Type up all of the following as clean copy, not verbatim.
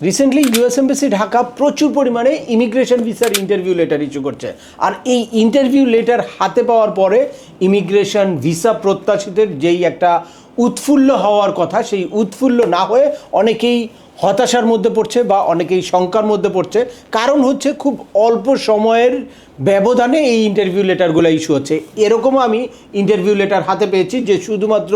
Recently US embassy Dhaka প্রচুর পরিমাণে immigration ভিসার ইন্টারভিউ লেটার ইস্যু করছে। আর এই ইন্টারভিউ লেটার হাতে পাওয়ার পরে ইমিগ্রেশন ভিসা প্রত্যাশীদের যেই একটা উৎফুল্ল হওয়ার কথা, সেই উৎফুল্ল না হয়ে অনেকেই হতাশার মধ্যে পড়ছে বা অনেকেই শঙ্কার মধ্যে পড়ছে। কারণ হচ্ছে খুব অল্প সময়ের ব্যবধানে এই ইন্টারভিউ লেটারগুলো ইস্যু হচ্ছে। এরকমও আমি ইন্টারভিউ লেটার হাতে পেয়েছি যে শুধুমাত্র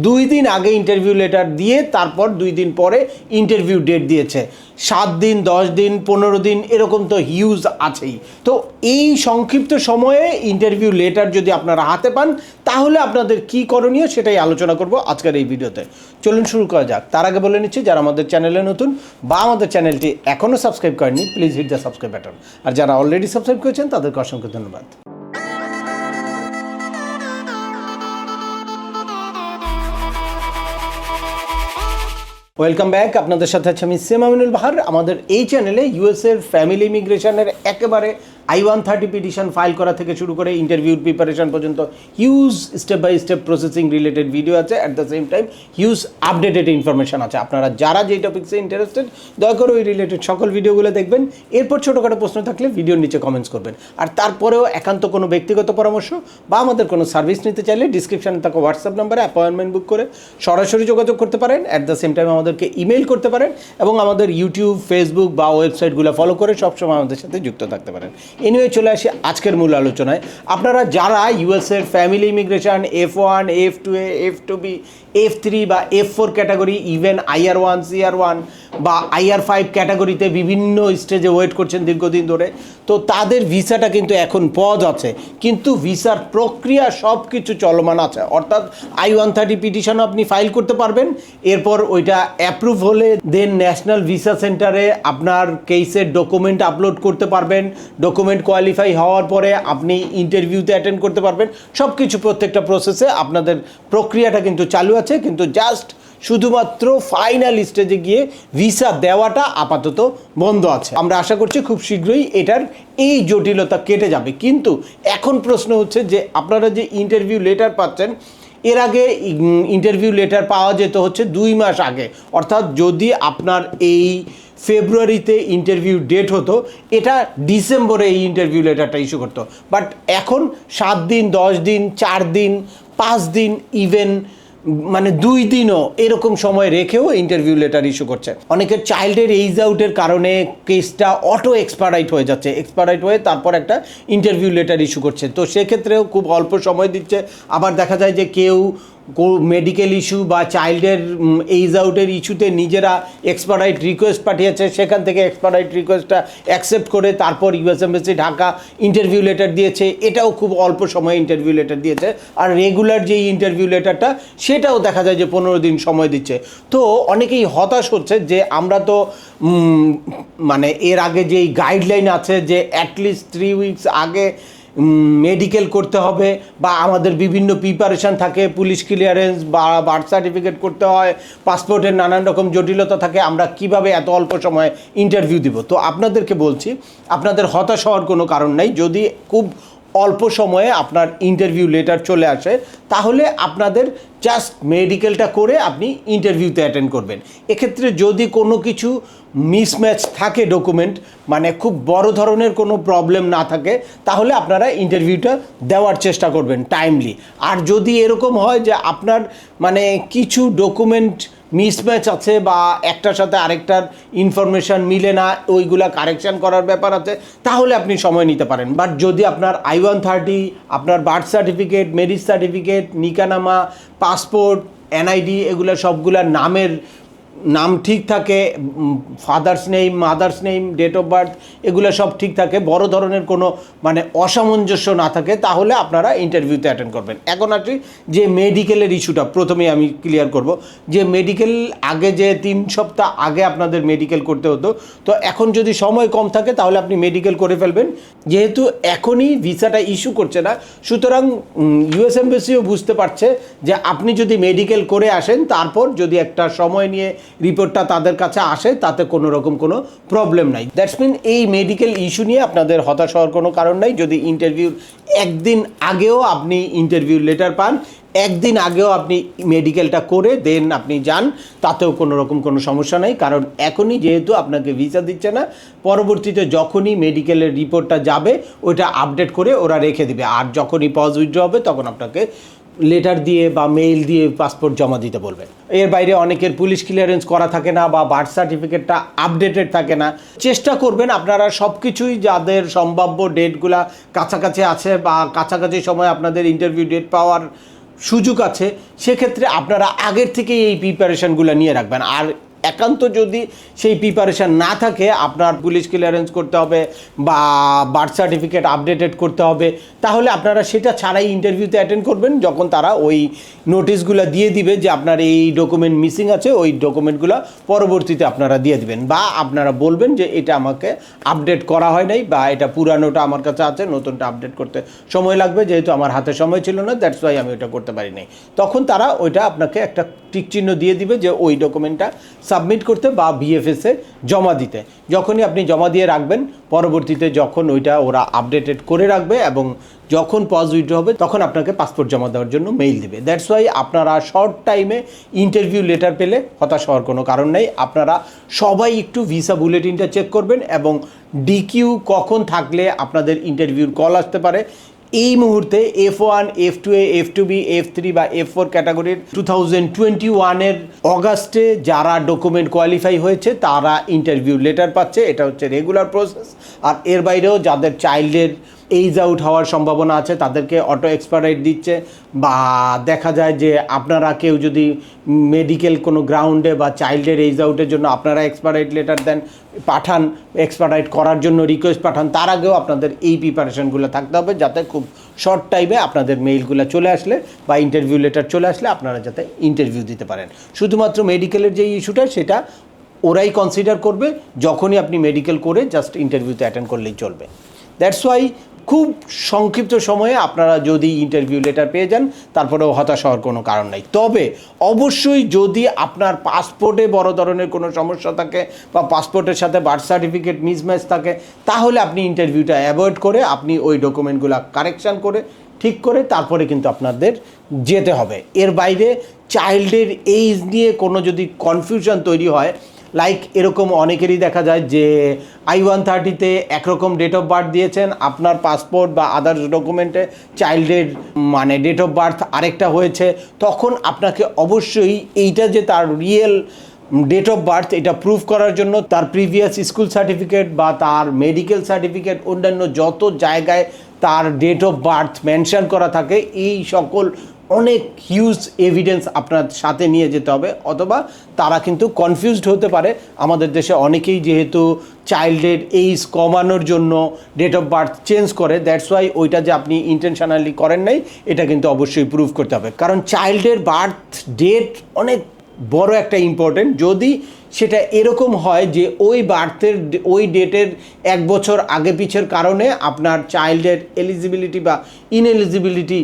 2 দিন আগে ইন্টারভিউ লেটার দিয়ে তারপর 2 দিন পরে ইন্টারভিউ ডেট দিয়েছে। 7 দিন, 10 দিন, 15 দিন এরকম তো হিউজ আছেই। তো এই সংক্ষিপ্ত সময়ে ইন্টারভিউ লেটার যদি আপনারা হাতে পান তাহলে আপনাদের কি করণীয় সেটাই আলোচনা করব আজকের এই ভিডিওতে। চলুন শুরু করা যাক। তার আগে বলে নিচ্ছি, যারা আমাদের চ্যানেলে নতুন বা আমাদের চ্যানেলটি এখনও সাবস্ক্রাইব করেননি, please hit the subscribe button. আর যারা অলরেডি সাবস্ক্রাইব করেছেন তাদেরকে অসংখ্য ধন্যবাদ। Welcome back. আপনাদের সাথে আছে আমি সেম আমিনুল বাহার। আমাদের এই চ্যানেলে ইউএসের ফ্যামিলি ইমিগ্রেশনের একেবারে I-130 পিটিশন ফাইল করা থেকে শুরু করে ইন্টারভিউর প্রিপারেশন পর্যন্ত huge step by step processing related video আছে। At the same time huge updated information আছে। আপনারা যারা যেই টপিক্সে ইন্টারেস্টেড দয়া করে ওই রিলেটেড সকল ভিডিওগুলো দেখবেন। এরপর ছোটোখাটো প্রশ্ন থাকলে ভিডিওর নিচে কমেন্টস করবেন। আর তারপরেও একান্ত কোনো ব্যক্তিগত পরামর্শ বা আমাদের কোনো সার্ভিস নিতে চাইলে ডিসক্রিপশানে থাকা হোয়াটসঅ্যাপ নাম্বারে অ্যাপয়েন্টমেন্ট বুক করে সরাসরি যোগাযোগ করতে পারেন। অ্যাট দ্য সেম টাইম আমাদেরকে ইমেল করতে পারেন এবং আমাদের ইউটিউব, ফেসবুক বা ওয়েবসাইটগুলো ফলো করে সবসময় আমাদের সাথে যুক্ত থাকতে পারেন। এনিওয়ে চলে আসি আজকের মূল আলোচনায়। আপনারা যারা ইউএসের family immigration F1, F2A, F2B, F3 বা F4 category, even IR1, CR1 বা IR5 ক্যাটাগরিতে বিভিন্ন স্টেজে ওয়েট করছেন দীর্ঘদিন ধরে, তো তাদের ভিসাটা কিন্তু এখন পজ আছে, কিন্তু ভিসার প্রক্রিয়া সব কিছু চলমান আছে। অর্থাৎ I-130 পিটিশন আপনি ফাইল করতে পারবেন, এরপর ওইটা অ্যাপ্রুভ হলে দেন ন্যাশনাল ভিসা সেন্টারে আপনার কেসের ডকুমেন্ট আপলোড করতে পারবেন। ডকুমেন্ট কোয়ালিফাই হওয়ার পরে আপনি ইন্টারভিউতে অ্যাটেন্ড করতে পারবেন। সব কিছু প্রত্যেকটা প্রসেসে আপনাদের প্রক্রিয়াটা কিন্তু চালু আছে, কিন্তু জাস্ট শুধুমাত্র ফাইনাল স্টেজে গিয়ে ভিসা দেওয়াটা আপাতত বন্ধ আছে। আমরা আশা করছি খুব শীঘ্রই এটার এই জটিলতা কেটে যাবে। কিন্তু এখন প্রশ্ন হচ্ছে যে আপনারা যে ইন্টারভিউ লেটার পাচ্ছেন, এর আগে ইন্টারভিউ লেটার পাওয়া যেত হচ্ছে 2 মাস আগে। অর্থাৎ যদি আপনার এই ফেব্রুয়ারিতে ইন্টারভিউ ডেট হতো, এটা ডিসেম্বরে এই ইন্টারভিউ লেটারটা ইস্যু করতো। বাট এখন 7 দিন, 10 দিন, 4 দিন, 5 দিন, ইভেন মানে 2 দিনও এরকম সময় রেখেও ইন্টারভিউ লেটার ইস্যু করছে। অনেকের চাইল্ডের এইজ আউটের কারণে কেসটা অটো এক্সপারাইট হয়ে যাচ্ছে, এক্সপারাইট হয়ে তারপর একটা ইন্টারভিউ লেটার ইস্যু করছে। তো সেক্ষেত্রেও খুব অল্প সময় দিচ্ছে। আবার দেখা যায় যে কেউ মেডিকেল ইস্যু বা চাইল্ডের এইজ আউটের ইস্যুতে নিজেরা এক্সপারাইট রিকোয়েস্ট পাঠিয়েছে, সেখান থেকে এক্সপারাইট রিকোয়েস্টটা অ্যাকসেপ্ট করে তারপর US embassy Dhaka interview letter দিয়েছে। এটাও খুব অল্প সময়ে ইন্টারভিউ লেটার দিয়েছে। আর রেগুলার যেই ইন্টারভিউ লেটারটা সেটাও দেখা যায় যে 15 দিন সময় দিচ্ছে। তো অনেকেই হতাশ হচ্ছে যে আমরা তো মানে এর আগে যেই গাইডলাইন আছে যে অ্যাটলিস্ট 3 উইকস আগে মেডিকেল করতে হবে বা আমাদের বিভিন্ন প্রিপারেশান থাকে, পুলিশ ক্লিয়ারেন্স বা বার্থ সার্টিফিকেট করতে হয়, পাসপোর্টের নানান রকম জটিলতা থাকে, আমরা কিভাবে এত অল্প সময়ে ইন্টারভিউ দিব। তো আপনাদেরকে বলছি, আপনাদের হতাশ হওয়ার কোনো কারণ নাই। যদি খুব অল্প সময়ে আপনার ইন্টারভিউ লেটার চলে আসে তাহলে আপনাদের জাস্ট মেডিকেলটা করে আপনি ইন্টারভিউতে অ্যাটেন্ড করবেন। এক্ষেত্রে যদি কোনো কিছু মিসম্যাচ থাকে ডকুমেন্ট, মানে খুব বড় ধরনের কোনো প্রবলেম না থাকে, তাহলে আপনারা ইন্টারভিউটা দেওয়ার চেষ্টা করবেন টাইমলি। আর যদি এরকম হয় যে আপনার মানে কিছু ডকুমেন্ট মিসম্যাচ আছে বা একটার সাথে আরেকটার ইনফরমেশান মিলে না, ওইগুলা কারেকশান করার ব্যাপার আছে, তাহলে আপনি সময় নিতে পারেন। বাট যদি আপনার I-130, আপনার বার্থ সার্টিফিকেট, ম্যারেজ সার্টিফিকেট, নিকানামা, পাসপোর্ট, NID এগুলো সবগুলার নাম ঠিক থাকে, father's name, mother's name, date of birth এগুলো সব ঠিক থাকে, বড় ধরনের কোনো মানে অসামঞ্জস্য না থাকে, তাহলে আপনারা ইন্টারভিউতে অ্যাটেন্ড করবেন। এখন আসি যে মেডিকেলের ইস্যুটা প্রথমেই আমি ক্লিয়ার করব। যে মেডিকেল আগে যে 3 সপ্তাহ আগে আপনাদের মেডিকেল করতে হতো, তো এখন যদি সময় কম থাকে তাহলে আপনি মেডিকেল করে ফেলবেন। যেহেতু এখনই ভিসাটা ইস্যু করছে না, সুতরাং ইউএস এমবাসিও বুঝতে পারছে যে আপনি যদি মেডিকেল করে আসেন, তারপর যদি একটা সময় নিয়ে রিপোর্টটা তাদের কাছে আসে, তাতে কোনো রকম কোনো প্রবলেম নাই। দ্যাটস মিন এই মেডিকেল ইস্যু নিয়ে আপনাদের হতাশ হওয়ার কোনো কারণ নাই। যদি ইন্টারভিউর একদিন আগেও আপনি ইন্টারভিউ লেটার পান, একদিন আগেও আপনি মেডিকেলটা করে দেন আপনি যান, তাতেও কোনো রকম কোনো সমস্যা নেই। কারণ এখনই যেহেতু আপনাকে ভিসা দিচ্ছে না, পরবর্তীতে যখনই মেডিকেলের রিপোর্টটা যাবে ওইটা আপডেট করে ওরা রেখে দিবে, আর যখনই পজ উইথড্র হবে তখন আপনাকে লেটার দিয়ে বা মেইল দিয়ে পাসপোর্ট জমা দিতে বলবে। এর বাইরে অনেকের পুলিশ ক্লিয়ারেন্স করা থাকে না বা বার্থ সার্টিফিকেটটা আপডেটেড থাকে না। চেষ্টা করবেন আপনারা সব কিছুই, যাদের সম্ভাব্য ডেটগুলা কাছাকাছি আছে বা কাছাকাছি সময় আপনাদের ইন্টারভিউ ডেট পাওয়ার সুযোগ আছে, সেক্ষেত্রে আপনারা আগের থেকেই এই প্রিপারেশানগুলো নিয়ে রাখবেন। আর একান্ত যদি সেই প্রিপারেশান না থাকে, আপনার পুলিশ ক্লিয়ারেন্স করতে হবে বা বার্থ সার্টিফিকেট আপডেটেড করতে হবে, তাহলে আপনারা সেটা ছাড়াই ইন্টারভিউতে অ্যাটেন্ড করবেন। যখন তারা ওই নোটিশগুলো দিয়ে দিবে যে আপনার এই ডকুমেন্ট মিসিং আছে, ওই ডকুমেন্টগুলো পরবর্তীতে আপনারা দিয়ে দিবেন, বা আপনারা বলবেন যে এটা আমাকে আপডেট করা হয় নাই বা এটা পুরানোটা আমার কাছে আছে, নতুনটা আপডেট করতে সময় লাগবে, যেহেতু আমার হাতে সময় ছিল না, দ্যাটস ওয়াই আমি ওটা করতে পারি নাই। তখন তারা ওইটা আপনাকে একটা টিক চিহ্ন দিয়ে দিবে যে ওই ডকুমেন্টটা সাবমিট করতে বা বিএফএসে জমা দিতে। যখনই আপনি জমা দিয়ে রাখবেন, পরবর্তীতে যখন ওইটা ওরা আপডেটেড করে রাখবে এবং যখন পজ উইথড্র হবে তখন আপনাকে পাসপোর্ট জমা দেওয়ার জন্য মেইল দিবে। দ্যাটস ওয়াই আপনারা শর্ট টাইমে ইন্টারভিউ লেটার পেলে হতাশ হওয়ার কোনো কারণ নেই। আপনারা সবাই একটু ভিসা বুলেটিনটা চেক করবেন এবং ডিকিউ কখন থাকলে আপনাদের ইন্টারভিউর কল আসতে পারে। এই মুহূর্তে F1, F2A, F2B, F3 বা F4 ক্যাটাগরির 2021-এর অগাস্টে যারা ডকুমেন্ট কোয়ালিফাই হয়েছে তারা ইন্টারভিউ লেটার পাচ্ছে। এটা হচ্ছে রেগুলার প্রসেস। আর এর বাইরেও যাদের চাইল্ডের এইজ আউট হওয়ার সম্ভাবনা আছে তাদেরকে অটো এক্সপায়ার দিচ্ছে, বা দেখা যায় যে আপনারা কেউ যদি মেডিকেল কোনো গ্রাউন্ডে বা চাইল্ডের এইজ আউটের জন্য আপনারা এক্সপায়ার লেটার দেন, পাঠান, এক্সপায়ার করার জন্য রিকোয়েস্ট পাঠান, তার আগেও আপনাদের এই প্রিপারেশনগুলো থাকতে হবে, যাতে খুব শর্ট টাইমে আপনাদের মেইলগুলো চলে আসলে বা ইন্টারভিউ লেটার চলে আসলে আপনারা যাতে ইন্টারভিউ দিতে পারেন। শুধুমাত্র মেডিকেলের যে ইস্যুটা সেটা ওরাই কনসিডার করবে, যখনই আপনি মেডিকেল করে জাস্ট ইন্টারভিউতে অ্যাটেন্ড করলেই চলবে। দ্যাটস ওয়াই খুব সংক্ষিপ্ত সময়ে আপনারা যদি ইন্টারভিউ লেটার পেয়ে যান, তারপরেও হতাশ হওয়ার কোনো কারণ নেই। তবে অবশ্যই যদি আপনার পাসপোর্টে বড় ধরনের কোনো সমস্যা থাকে বা পাসপোর্টের সাথে বার্থ সার্টিফিকেট মিসম্যাচ থাকে, তাহলে আপনি ইন্টারভিউটা অ্যাভয়েড করে আপনি ওই ডকুমেন্টগুলো কারেকশান করে ঠিক করে তারপরে কিন্তু আপনাদের যেতে হবে। এর বাইরে চাইল্ডের এইজ নিয়ে কোনো যদি কনফিউশন তৈরি হয়, লাইক এরকম অনেকেরই দেখা যায় যে I-130-তে একরকম ডেট অফ বার্থ দিয়েছেন, আপনার পাসপোর্ট বা আদার্স ডকুমেন্টে চাইল্ডের মানে ডেট অফ বার্থ আরেকটা হয়েছে, তখন আপনাকে অবশ্যই এইটা যে তার রিয়েল ডেট অফ বার্থ এটা প্রুভ করার জন্য তার প্রিভিয়াস স্কুল সার্টিফিকেট বা তার মেডিকেল সার্টিফিকেট, অন্যান্য যত জায়গায় তার ডেট অফ বার্থ মেনশন করা থাকে, এই সকল অনেক হিউজ এভিডেন্স আপনার সাথে নিয়ে যেতে হবে। অথবা তারা কিন্তু কনফিউজড হতে পারে। আমাদের দেশে অনেকেই যেহেতু চাইল্ডের এইজ কমানোর জন্য ডেট অফ বার্থ চেঞ্জ করে, দ্যাটস ওয়াই ওইটা যে আপনি ইন্টেনশনালি করেন নাই এটা কিন্তু অবশ্যই প্রুভ করতে হবে। কারণ চাইল্ডের বার্থ ডেট অনেক বড় একটা ইম্পর্টেন্ট। যদি সেটা এরকম হয় যে ওই বার্থের ওই ডেটের এক বছর আগে পিছের কারণে আপনার চাইল্ডের এলিজিবিলিটি বা ইনএলিজিবিলিটি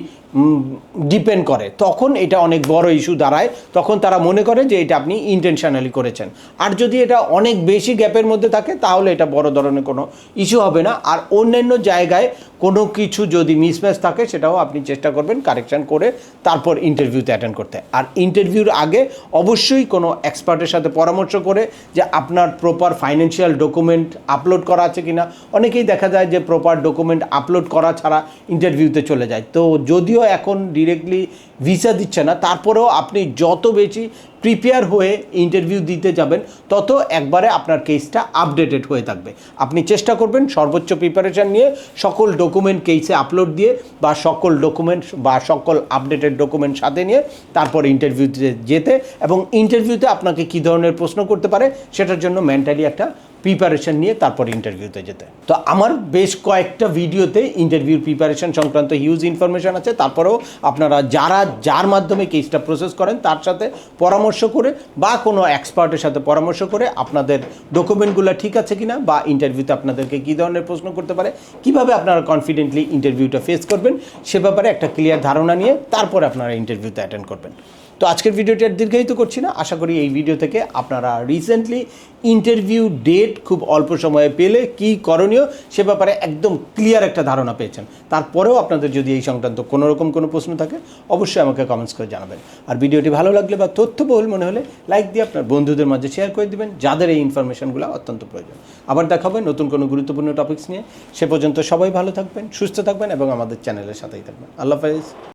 ডিপেন্ড করে, তখন এটা অনেক বড় ইস্যু দাঁড়ায়। তখন তারা মনে করে যে এটা আপনি ইন্টেনশনালি করেছেন। আর যদি এটা অনেক বেশি গ্যাপের মধ্যে থাকে তাহলে এটা বড় ধরনের কোনো ইস্যু হবে না। আর অন্যান্য জায়গায় কোনো কিছু যদি মিসম্যাচ থাকে সেটাও আপনি চেষ্টা করবেন কারেকশান করে তারপর ইন্টারভিউতে অ্যাটেন্ড করতে। আর ইন্টারভিউর আগে অবশ্যই কোনো এক্সপার্টের সাথে পরামর্শ করে যে আপনার প্রপার ফাইন্যান্সিয়াল ডকুমেন্ট আপলোড করা আছে কিনা। অনেকেই দেখা যায় যে প্রপার ডকুমেন্ট আপলোড করা ছাড়া ইন্টারভিউতে চলে যায়। তো যদিও এখন ডিরেক্টলি ভিসা দিচ্ছে না, তারপরেও আপনি যত বেশি প্রিপেয়ার হয়ে ইন্টারভিউ দিতে যাবেন তত একবারে আপনার কেসটা আপডেটেড হয়ে থাকবে। আপনি চেষ্টা করবেন সর্বোচ্চ প্রিপারেশান নিয়ে সকল ডকুমেন্ট কেসে আপলোড দিয়ে বা সকল ডকুমেন্ট বা সকল আপডেটেড ডকুমেন্ট সাথে নিয়ে তারপর ইন্টারভিউতে যেতে, এবং ইন্টারভিউতে আপনাকে কী ধরনের প্রশ্ন করতে পারে সেটার জন্য মেন্টালি একটা প্রিপারেশান নিয়ে তারপর ইন্টারভিউতে যেতে। তো আমার বেশ কয়েকটা ভিডিওতে ইন্টারভিউর প্রিপারেশান সংক্রান্ত হিউজ ইনফরমেশান আছে। তারপরেও আপনারা যার মাধ্যমে কেসটা প্রসেস করেন তার সাথে পরামর্শ করে বা কোনো এক্সপার্টের সাথে পরামর্শ করে আপনাদের ডকুমেন্টগুলো ঠিক আছে কিনা বা ইন্টারভিউতে আপনাদেরকে কী ধরনের প্রশ্ন করতে পারে, কিভাবে আপনারা কনফিডেন্টলি ইন্টারভিউটা ফেস করবেন সে ব্যাপারে একটা ক্লিয়ার ধারণা নিয়ে তারপরে আপনারা ইন্টারভিউতে অ্যাটেন্ড করবেন। তো আজকের ভিডিওটি আর দীর্ঘায়িত করছি না, আশা করি এই ভিডিও থেকে আপনারা রিসেন্টলি ইন্টারভিউ ডেট খুব অল্প সময়ে পেলে কি করণীয় সে ব্যাপারে একদম ক্লিয়ার একটা ধারণা পেয়েছেন। তারপরেও আপনাদের যদি এই সংক্রান্ত কোনো রকম কোনো প্রশ্ন থাকে অবশ্যই আমাকে কমেন্টস করে জানাবেন। আর ভিডিওটি ভালো লাগলে বা তথ্যবহুল মনে হলে লাইক দিয়ে আপনার বন্ধুদের মাঝে শেয়ার করে দিবেন যাদের এই ইনফরমেশনগুলো অত্যন্ত প্রয়োজন। আবার দেখা হবে নতুন কোনো গুরুত্বপূর্ণ টপিকস নিয়ে। সে পর্যন্ত সবাই ভালো থাকবেন, সুস্থ থাকবেন এবং আমাদের চ্যানেলের সাথেই থাকবেন। আল্লাহ হাফেজ।